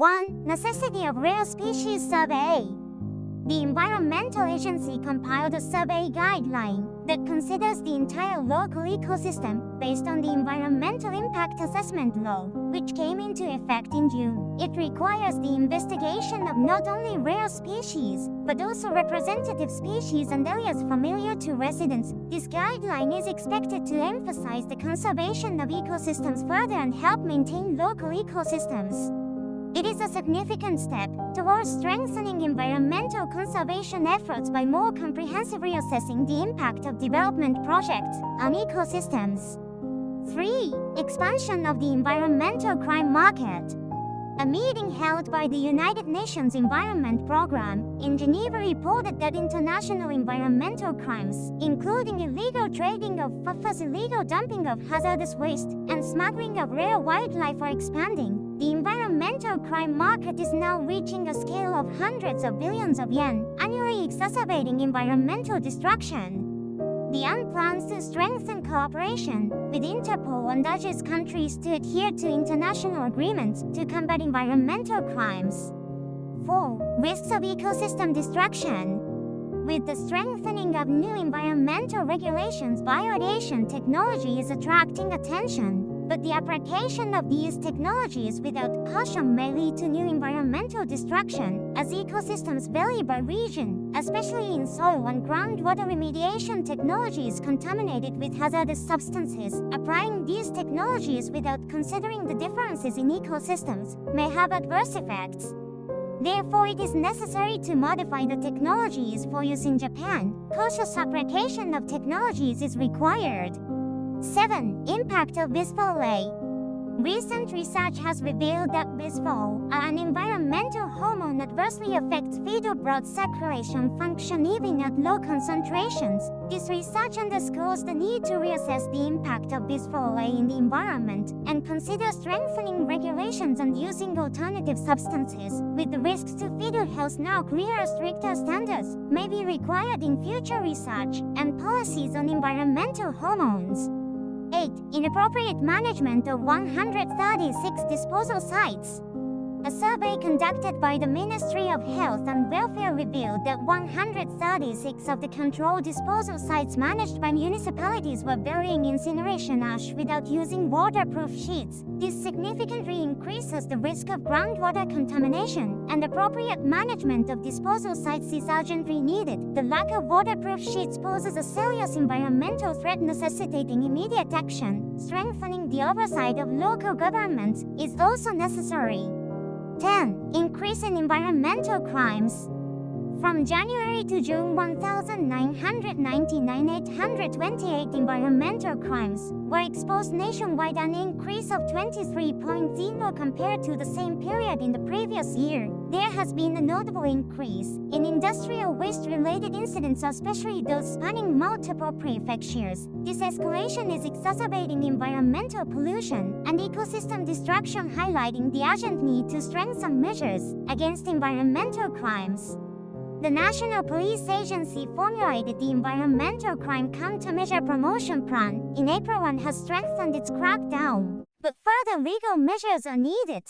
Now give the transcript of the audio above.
1. Necessity of Rare Species Survey. The Environmental Agency compiled a survey guideline that considers the entire local ecosystem based on the Environmental Impact Assessment Law, which came into effect in June. It requires the investigation of not only rare species, but also representative species and areas familiar to residents. This guideline is expected to emphasize the conservation of ecosystems further and help maintain local ecosystems. It is a significant step towards strengthening environmental conservation efforts by more comprehensively assessing the impact of development projects on ecosystems. 3. Expansion of the environmental crime market. A meeting held by the United Nations Environment Programme in Geneva reported that international environmental crimes, including illegal trading of FFAs, illegal dumping of hazardous waste, and smuggling of rare wildlife are expanding. The environmental crime market is now reaching a scale of hundreds of billions of yen, annually exacerbating environmental destruction. The UN plans to strengthen cooperation with Interpol and urges countries to adhere to international agreements to combat environmental crimes. 4. Risks of ecosystem destruction. With the strengthening of new environmental regulations, bioradiation technology is attracting attention. But the application of these technologies without caution may lead to new environmental destruction, as ecosystems vary by region, especially in soil and groundwater remediation technologies contaminated with hazardous substances. Applying these technologies without considering the differences in ecosystems may have adverse effects. Therefore, it is necessary to modify the technologies for use in Japan. Cautious application of technologies is required. 7. Impact of bisphenol A. Recent research has revealed that bisphenol, an environmental hormone, adversely affects fetal blood circulation function even at low concentrations. This research underscores the need to reassess the impact of bisphenol A in the environment and consider strengthening regulations and using alternative substances. With the risks to fetal health now clearer, stricter standards may be required in future research and policies on environmental hormones. 8. Inappropriate management of 136 disposal sites. A survey conducted by the Ministry of Health and Welfare revealed that 136 of the controlled disposal sites managed by municipalities were burying incineration ash without using waterproof sheets. This significantly increases the risk of groundwater contamination, and appropriate management of disposal sites is urgently needed. The lack of waterproof sheets poses a serious environmental threat necessitating immediate action. Strengthening the oversight of local governments is also necessary. 10. Increase in environmental crimes. From January to June 1999, 828 environmental crimes were exposed nationwide, an increase of 23.0 compared to the same period in the previous year. There has been a notable increase in industrial waste-related incidents, especially those spanning multiple prefectures. This escalation is exacerbating environmental pollution and ecosystem destruction, highlighting the urgent need to strengthen measures against environmental crimes. The National Police Agency formulated the Environmental Crime Countermeasure Promotion Plan in April and has strengthened its crackdown. But further legal measures are needed.